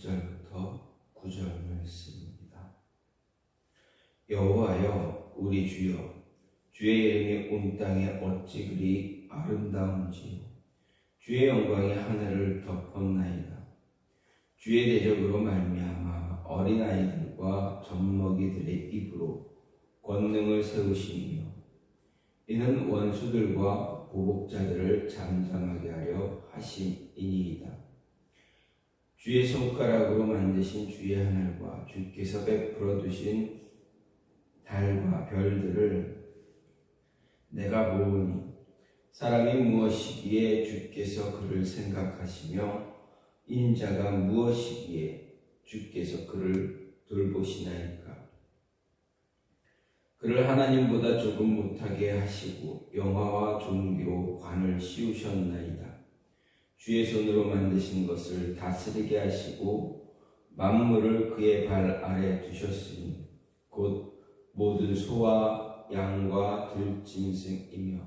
1절부터 9절 말씀입니다. 여호와여 우리 주여, 주의 이름이 온 땅에 어찌 그리 아름다운지요. 주의 영광이 하늘을 덮었나이다. 주의 대적으로 말미암아 어린아이들과 젖먹이들의 입으로 권능을 세우시며 이는 원수들과 보복자들을 잠잠하게 하려 하심이니이다. 주의 손가락으로 만드신 주의 하늘과 주께서 베풀어 두신 달과 별들을 내가 보으니 사람이 무엇이기에 주께서 그를 생각하시며 인자가 무엇이기에 주께서 그를 돌보시나이까. 그를 하나님보다 조금 못하게 하시고 영화와 종기로 관을 씌우셨나이다. 주의 손으로 만드신 것을 다스리게 하시고 만물을 그의 발 아래 두셨으니 곧 모든 소와 양과 들짐승이며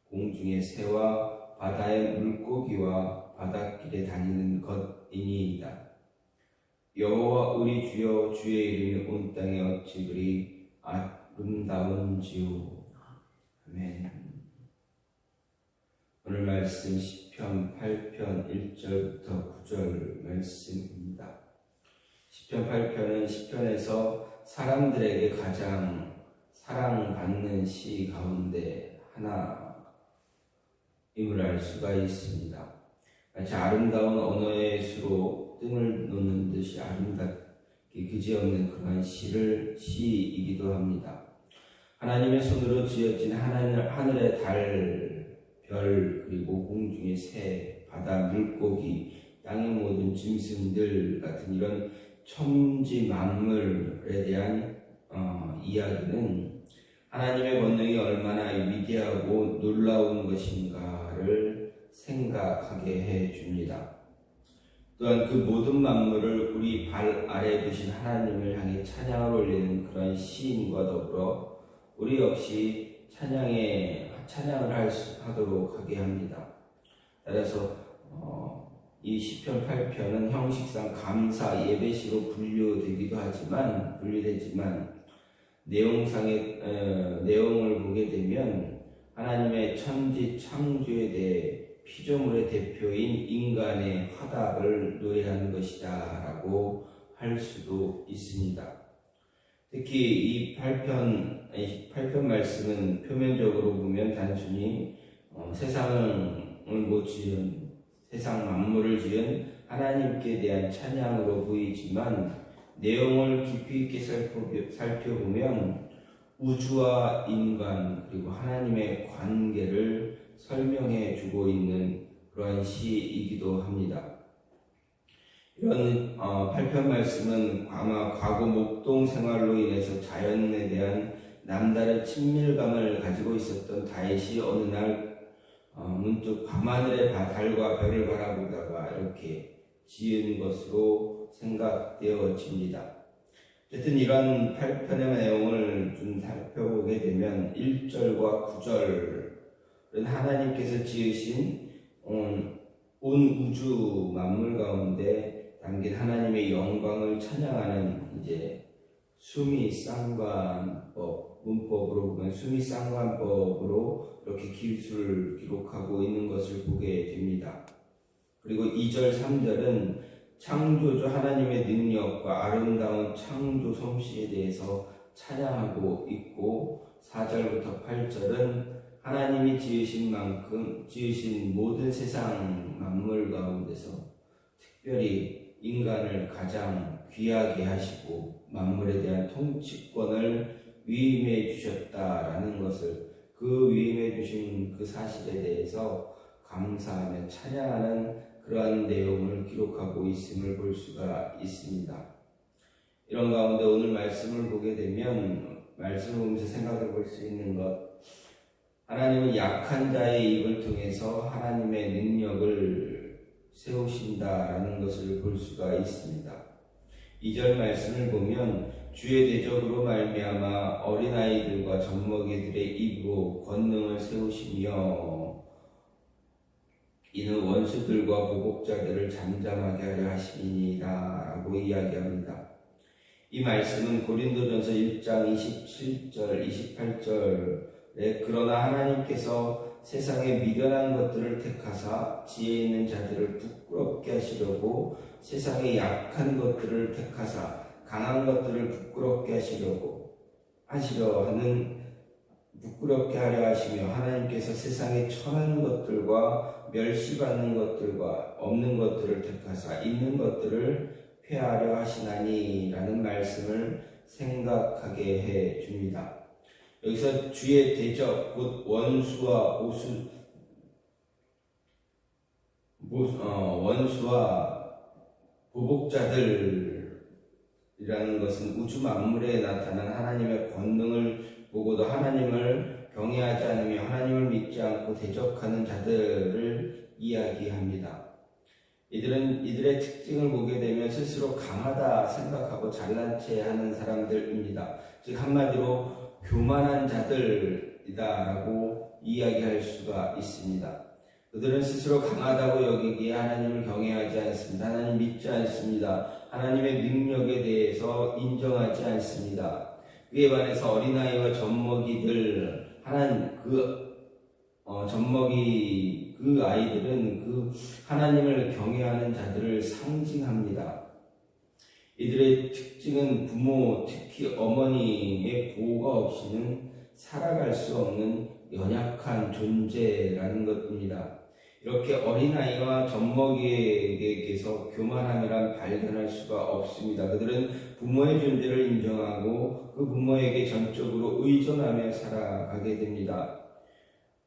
공중의 새와 바다의 물고기와 바닷길에 다니는 것이니이다. 여호와 우리 주여, 주의 이름이 온 땅에 어찌 그리 아름다운지요. 아멘. 오늘 말씀 시편 8편 1절부터 9절 말씀입니다. 시편 8편은 시편에서 사람들에게 가장 사랑받는 시 가운데 하나임을 알 수가 있습니다. 마치 아름다운 언어의 수로 뜸을 놓는 듯이 아름답게 그지없는 그런 시이기도 합니다. 하나님의 손으로 지어진 하늘의 달, 별, 그리고 공중의 새, 바다 물고기, 땅의 모든 짐승들 같은 이런 천지 만물에 대한 이야기는 하나님의 권능이 얼마나 위대하고 놀라운 것인가를 생각하게 해줍니다. 또한 그 모든 만물을 우리 발 아래 두신 하나님을 향해 찬양을 올리는 그런 시인과 더불어 우리 역시 찬양을 하도록 하게 합니다. 따라서 이 시편 8편은 형식상 감사 예배시로 분류되지만 내용상의 내용을 보게 되면 하나님의 천지 창조에 대해 피조물의 대표인 인간의 화답을 노래하는 것이다 라고 할 수도 있습니다. 특히 이 8편 말씀은 표면적으로 보면 단순히 세상 만물을 지은 하나님께 대한 찬양으로 보이지만 내용을 깊이 있게 살펴보면 우주와 인간 그리고 하나님의 관계를 설명해 주고 있는 그러한 시이기도 합니다. 이런 8편 말씀은 아마 과거 목동 생활로 인해서 자연에 대한 남다른 친밀감을 가지고 있었던 다윗이 어느 날 문득 밤하늘의 달과 별을 바라보다가 이렇게 지은 것으로 생각되어집니다. 어쨌든 이런 8편의 내용을 좀 살펴보게 되면 1절과 9절은 하나님께서 지으신 온 우주 만물 가운데 담긴 하나님의 영광을 찬양하는 수미쌍관법, 문법으로 보면 수미쌍관법으로 이렇게 기술을 기록하고 있는 것을 보게 됩니다. 그리고 2절, 3절은 창조주 하나님의 능력과 아름다운 창조 솜씨에 대해서 찬양하고 있고 4절부터 8절은 하나님이 지으신 모든 세상 만물 가운데서 특별히 인간을 가장 귀하게 하시고 만물에 대한 통치권을 위임해 주셨다라는 것을 그 위임해 주신 그 사실에 대해서 감사하며 찬양하는 그러한 내용을 기록하고 있음을 볼 수가 있습니다. 이런 가운데 오늘 말씀을 보게 되면 말씀을 보면서 생각해 볼 수 있는 것, 하나님은 약한 자의 입을 통해서 하나님의 능력을 세우신다라는 것을 볼 수가 있습니다. 2절 말씀을 보면 주의 대적으로 말미암아 어린아이들과 젖먹이들의 입으로 권능을 세우시며 이는 원수들과 보복자들을 잠잠하게 하려 하심이니라 라고 이야기합니다. 이 말씀은 고린도전서 1장 27절 28절에 그러나 하나님께서 세상의 미련한 것들을 택하사 지혜 있는 자들을 부끄럽게 하시려고 세상의 약한 것들을 택하사 강한 것들을 부끄럽게 부끄럽게 하려 하시며 하나님께서 세상의 천한 것들과 멸시받는 것들과 없는 것들을 택하사 있는 것들을 폐하려 하시나니 라는 말씀을 생각하게 해 줍니다. 여기서 주의 대적, 곧 원수와 보복자들이라는 것은 우주 만물에 나타난 하나님의 권능을 보고도 하나님을 경외하지 않으며 하나님을 믿지 않고 대적하는 자들을 이야기합니다. 이들의 특징을 보게 되면 스스로 강하다 생각하고 잘난 체 하는 사람들입니다. 즉 한마디로 교만한 자들이다라고 이야기할 수가 있습니다. 그들은 스스로 강하다고 여기기에 하나님을 경외하지 않습니다. 하나님 믿지 않습니다. 하나님의 능력에 대해서 인정하지 않습니다. 그에 반해서 어린아이와 젖먹이들 그 아이들은 그 하나님을 경외하는 자들을 상징합니다. 이들의 특징은 부모, 특히 어머니의 보호가 없이는 살아갈 수 없는 연약한 존재라는 것입니다. 이렇게 어린아이와 젖먹이에게서 교만함이란 발견할 수가 없습니다. 그들은 부모의 존재를 인정하고 그 부모에게 전적으로 의존하며 살아가게 됩니다.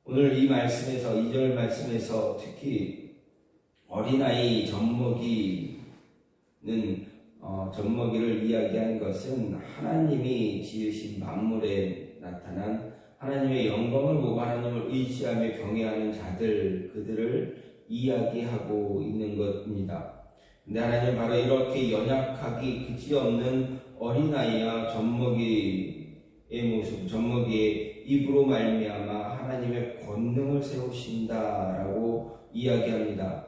오늘 이 말씀에서 2절 말씀에서 특히 어린아이 젖먹이를 이야기한 것은 하나님이 지으신 만물에 나타난 하나님의 영광을 보고 하나님을 의지하며 경외하는 자들, 그들을 이야기하고 있는 것입니다. 근데 하나님은 바로 이렇게 연약하기 그지없는 어린아이와 젖먹이의 모습, 젖먹이의 입으로 말미암아 하나님의 권능을 세우신다라고 이야기합니다.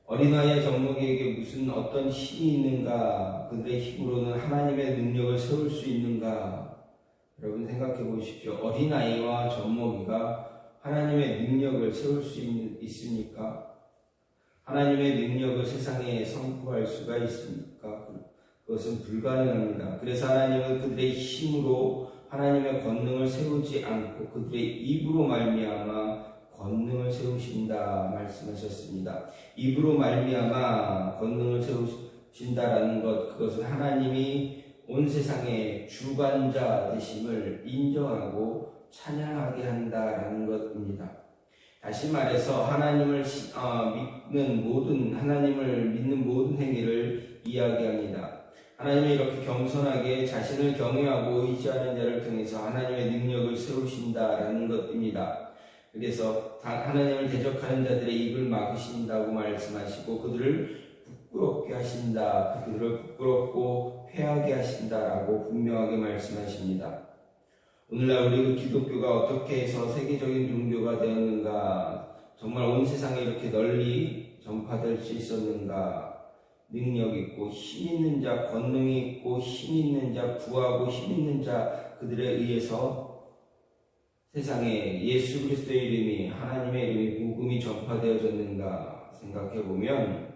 어린아이와 젖먹이에게 무슨 어떤 힘이 있는가? 그들의 힘으로는 하나님의 능력을 세울 수 있는가? 여러분 생각해 보십시오. 어린아이와 젖먹이가 하나님의 능력을 세울 수 있습니까? 하나님의 능력을 세상에 선포할 수가 있습니까? 그것은 불가능합니다. 그래서 하나님은 그들의 힘으로 하나님의 권능을 세우지 않고 그들의 입으로 말미암아 권능을 세우신다 말씀하셨습니다. 입으로 말미암아 권능을 세우신다라는 것, 그것은 하나님이 온 세상의 주관자 되심을 인정하고 찬양하게 한다라는 것입니다. 다시 말해서 하나님을 믿는 모든 행위를 이야기합니다. 하나님이 이렇게 겸손하게 자신을 경외하고 의지하는 자를 통해서 하나님의 능력을 세우신다라는 것입니다. 그래서 하나님을 대적하는 자들의 입을 막으신다고 말씀하시고 그들을 부끄럽게 하신다, 그들을 부끄럽고 패하게 하신다라고 분명하게 말씀하십니다. 오늘날 우리 기독교가 어떻게 해서 세계적인 종교가 되었는가, 정말 온 세상에 이렇게 널리 전파될 수 있었는가, 능력 있고 힘 있는 자, 권능이 있고 힘 있는 자, 구하고 힘 있는 자, 그들에 의해서 세상에 예수 그리스도의 이름이, 하나님의 이름이, 복음이 전파되어졌는가 생각해보면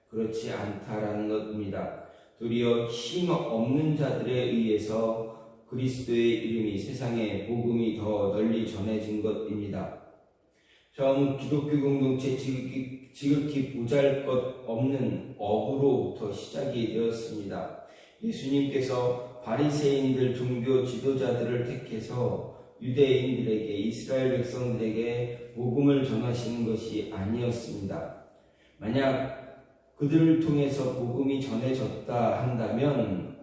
그렇지 않다라는 것입니다. 도리어 힘 없는 자들에 의해서 그리스도의 이름이, 세상에 복음이 더 널리 전해진 것입니다. 처음 기독교 공동체 지극히 보잘것없는 어부로부터 시작이 되었습니다. 예수님께서 바리새인들, 종교 지도자들을 택해서 유대인들에게, 이스라엘 백성들에게 복음을 전하시는 것이 아니었습니다. 만약 그들을 통해서 복음이 전해졌다 한다면,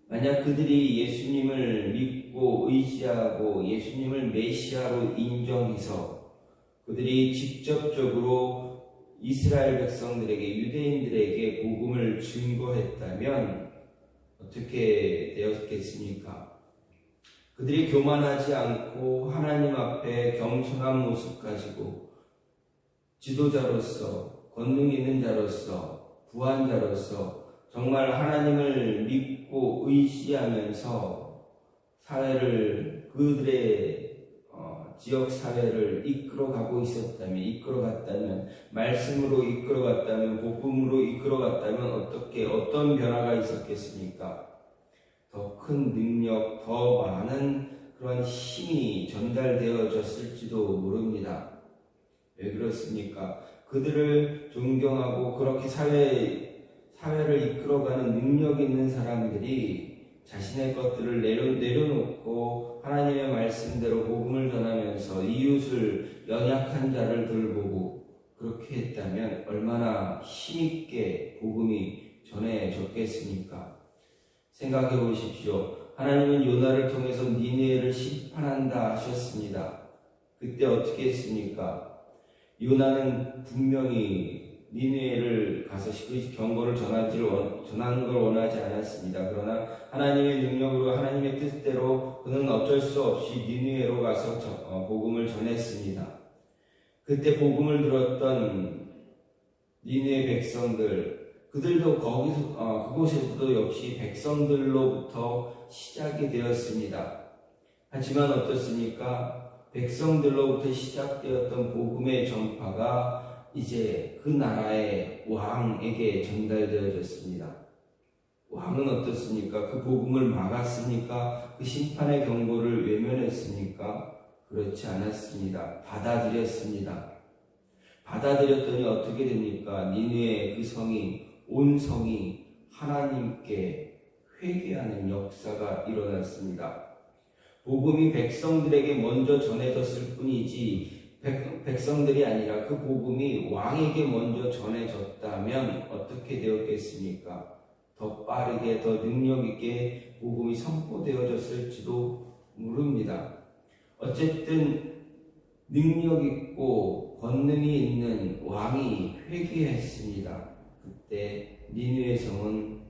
만약 그들이 예수님을 믿고 의지하고 예수님을 메시아로 인정해서 그들이 직접적으로 이스라엘 백성들에게, 유대인들에게 복음을 증거했다면 어떻게 되었겠습니까? 그들이 교만하지 않고 하나님 앞에 겸손한 모습 가지고 지도자로서, 권능 있는 자로서, 부한자로서 정말 하나님을 믿고 의지하면서 사회를, 그들의 지역 사회를 이끌어가고 이끌어갔다면, 말씀으로 이끌어갔다면, 복음으로 이끌어갔다면 어떤 변화가 있었겠습니까? 더 큰 능력, 더 많은 그런 힘이 전달되어졌을지도 모릅니다. 왜 그렇습니까? 그들을 존경하고 그렇게 사회를 이끌어가는 능력 있는 사람들이 자신의 것들을 내려놓고 하나님의 말씀대로 복음을 전하면서 이웃을, 연약한 자를 돌보고 그렇게 했다면 얼마나 힘있게 복음이 전해졌겠습니까? 생각해 보십시오. 하나님은 요나를 통해서 니느웨를 심판한다 하셨습니다. 그때 어떻게 했습니까? 요나는 분명히 니느웨를 가서 그 경고를 전하는 걸 원하지 않았습니다. 그러나 하나님의 능력으로, 하나님의 뜻대로 그는 어쩔 수 없이 니느웨로 가서 복음을 전했습니다. 그때 복음을 들었던 니느웨 백성들, 그들도 그곳에서도 역시 백성들로부터 시작이 되었습니다. 하지만 어떻습니까? 백성들로부터 시작되었던 복음의 전파가 이제 그 나라의 왕에게 전달되어졌습니다. 왕은 어떻습니까? 그 복음을 막았습니까? 그 심판의 경고를 외면했습니까? 그렇지 않았습니다. 받아들였습니다. 받아들였더니 어떻게 됩니까? 니느웨 그 성이, 온 성이 하나님께 회개하는 역사가 일어났습니다. 복음이 백성들에게 먼저 전해졌을 뿐이지 백성들이 아니라 그 복음이 왕에게 먼저 전해졌다면 어떻게 되었겠습니까? 더 빠르게, 더 능력 있게 복음이 선포되어졌을지도 모릅니다. 어쨌든 능력 있고 권능이 있는 왕이 회개했습니다. 그때 니느웨 성은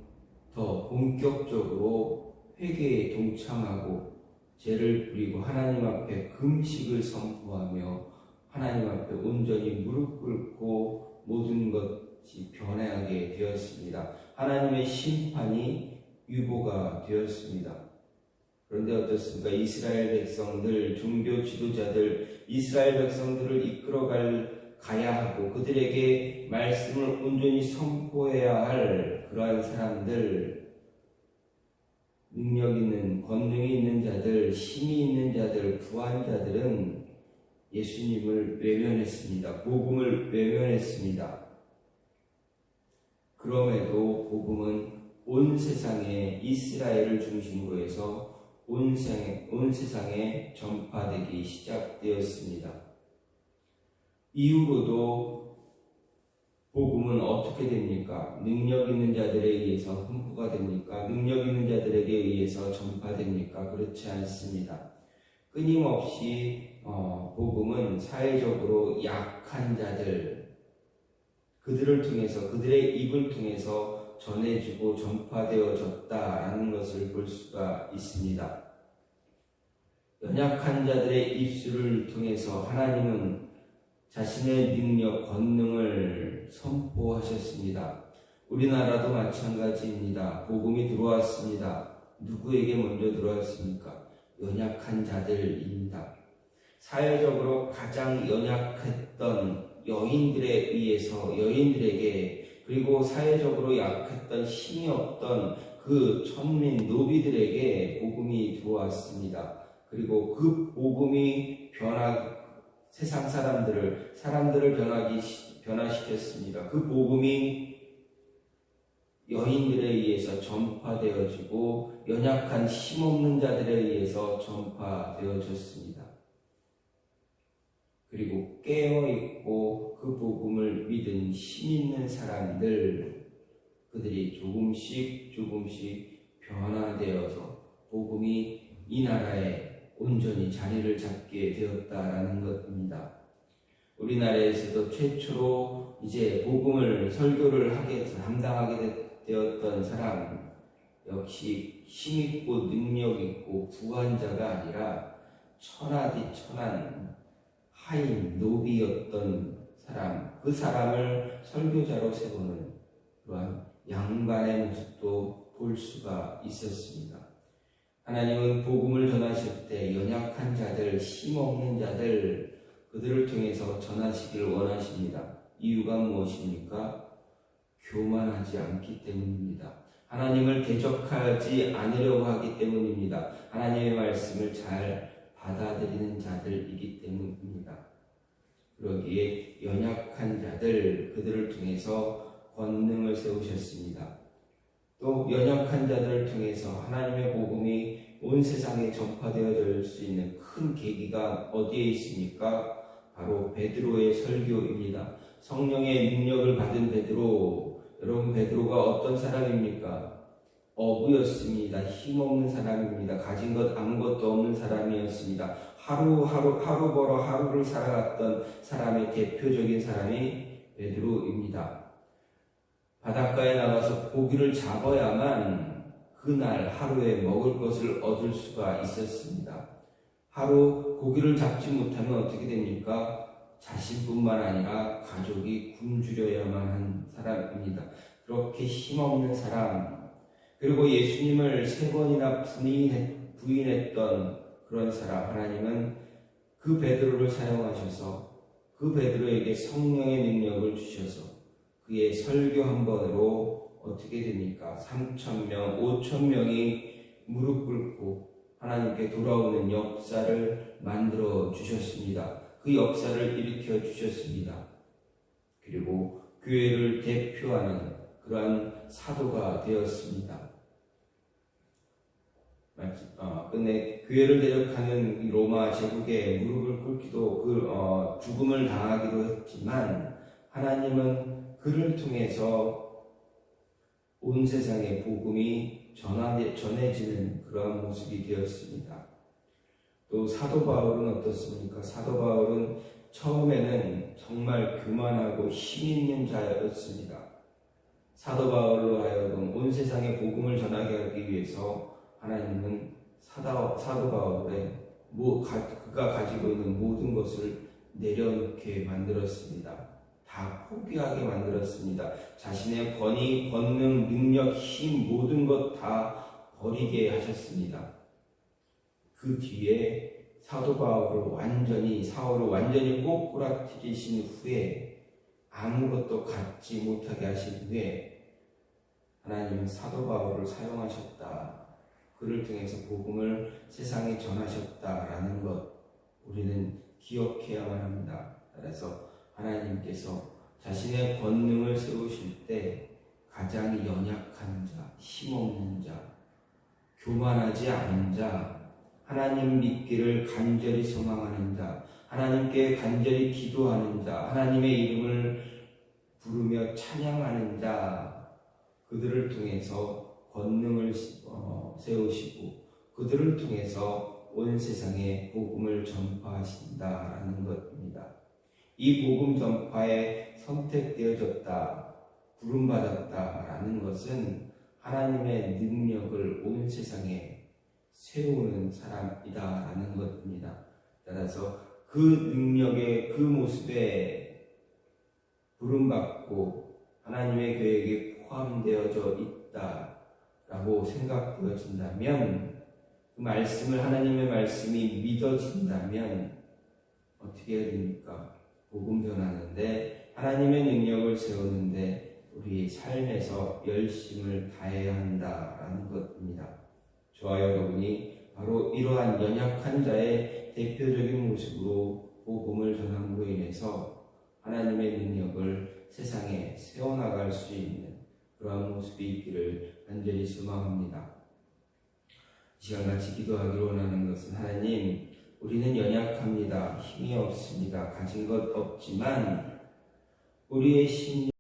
더 본격적으로 회개에 동참하고 죄를 부리고 하나님 앞에 금식을 선포하며 하나님 앞에 온전히 무릎 꿇고 모든 것이 변하게 되었습니다. 하나님의 심판이 유보가 되었습니다. 그런데 어떻습니까? 이스라엘 백성들, 종교 지도자들, 이스라엘 백성들을 가야 하고 그들에게 말씀을 온전히 선포해야 할 그러한 사람들, 능력 있는, 권능이 있는 자들, 힘이 있는 자들, 부한 자들은 예수님을 외면했습니다. 복음을 외면했습니다. 그럼에도 복음은 온 세상에, 이스라엘을 중심으로 해서 온 세상에 전파되기 시작되었습니다. 이후로도 복음은 어떻게 됩니까? 능력 있는 자들에 의해서 선포가 됩니까? 능력 있는 자들에게 의해서 전파됩니까? 그렇지 않습니다. 끊임없이 복음은 사회적으로 약한 자들, 그들을 통해서, 그들의 입을 통해서 전해지고 전파되어졌다라는 것을 볼 수가 있습니다. 연약한 자들의 입술을 통해서 하나님은 자신의 능력, 권능을 선포하셨습니다. 우리나라도 마찬가지입니다. 복음이 들어왔습니다. 누구에게 먼저 들어왔습니까? 연약한 자들입니다. 사회적으로 가장 연약했던 여인들에게, 그리고 사회적으로 약했던 힘이 없던 그 천민, 노비들에게 복음이 들어왔습니다. 그리고 그 복음이 세상 사람들을 변화시켰습니다. 그 복음이 여인들에 의해서 전파되어지고 연약한 힘없는 자들에 의해서 전파되어졌습니다. 그리고 깨어있고 그 복음을 믿은 힘있는 사람들, 그들이 조금씩 변화되어서 복음이 이 나라에 온전히 자리를 잡게 되었다라는 것입니다. 우리나라에서도 최초로 이제 복음을 설교를 담당하게 되었던 사람 역시 힘있고 능력있고 부한 자가 아니라 천하디천한 하인 노비였던 사람, 그 사람을 설교자로 세우는 그러한 양반의 모습도 볼 수가 있었습니다. 하나님은 복음을 전하실 때 연약한 자들, 힘없는 자들, 그들을 통해서 전하시기를 원하십니다. 이유가 무엇입니까? 교만하지 않기 때문입니다. 하나님을 대적하지 않으려고 하기 때문입니다. 하나님의 말씀을 잘 받아들이는 자들이기 때문입니다. 그러기에 연약한 자들, 그들을 통해서 권능을 세우셨습니다. 또 연약한 자들을 통해서 하나님의 복음이 온 세상에 전파되어질 수 있는 큰 계기가 어디에 있습니까? 바로 베드로의 설교입니다. 성령의 능력을 받은 베드로, 여러분 베드로가 어떤 사람입니까? 어부였습니다. 힘없는 사람입니다. 가진 것 아무것도 없는 사람이었습니다. 하루 벌어 하루를 살아갔던 사람의 대표적인 사람이 베드로입니다. 바닷가에 나가서 고기를 잡아야만 그날 하루에 먹을 것을 얻을 수가 있었습니다. 하루 고기를 잡지 못하면 어떻게 됩니까? 자신뿐만 아니라 가족이 굶주려야만 한 사람입니다. 그렇게 힘없는 사람, 그리고 예수님을 3번이나 부인했던 그런 사람, 하나님은 그 베드로를 사용하셔서 그 베드로에게 성령의 능력을 주셔서 그의 설교 한 번으로 어떻게 됩니까? 3,000명, 5,000명이 무릎 꿇고 하나님께 돌아오는 역사를 만들어 주셨습니다. 그 역사를 일으켜 주셨습니다. 그리고 교회를 대표하는 그러한 사도가 되었습니다. 근데 교회를 대적하는 로마 제국에 무릎을 꿇기도 죽음을 당하기도 했지만 하나님은 그를 통해서 온 세상에 복음이 전해지는 그러한 모습이 되었습니다. 또 사도 바울은 어떻습니까? 사도 바울은 처음에는 정말 교만하고 힘 있는 자였습니다. 사도 바울로 하여금 온 세상에 복음을 전하게 하기 위해서 하나님은 사도 바울의 그가 가지고 있는 모든 것을 내려놓게 만들었습니다. 다 포기하게 만들었습니다. 자신의 권위, 권능, 능력, 힘 모든 것 다 버리게 하셨습니다. 그 뒤에 사울을 완전히 꼬꾸라뜨리신 후에 아무것도 갖지 못하게 하신 후에 하나님은 사도 바울을 사용하셨다. 그를 통해서 복음을 세상에 전하셨다라는 것 우리는 기억해야만 합니다. 따라서 하나님께서 자신의 권능을 세우실 때 가장 연약한 자, 힘없는 자, 교만하지 않은 자, 하나님 믿기를 간절히 소망하는 자, 하나님께 간절히 기도하는 자, 하나님의 이름을 부르며 찬양하는 자, 그들을 통해서 권능을 세우시고 그들을 통해서 온 세상에 복음을 전파하신다라는 것입니다. 이 복음 전파에 선택되어졌다, 부름받았다라는 것은 하나님의 능력을 온 세상에 세우는 사람이다라는 것입니다. 따라서 그 능력의 그 모습에 부름받고 하나님의 계획에 포함되어져 있다라고 생각되어진다면 그 말씀을 하나님의 말씀이 믿어진다면 어떻게 해야 됩니까? 복음 전하는데 하나님의 능력을 세우는데 우리 삶에서 열심을 다해야 한다라는 것입니다. 저와 여러분이 바로 이러한 연약한 자의 대표적인 모습으로 복음을 전함으로 인해서 하나님의 능력을 세상에 세워나갈 수 있는 그러한 모습이 있기를 간절히 소망합니다. 이 시간 같이 기도하기로 원하는 것은 하나님, 우리는 연약합니다. 힘이 없습니다. 가진 것 없지만 우리의 심령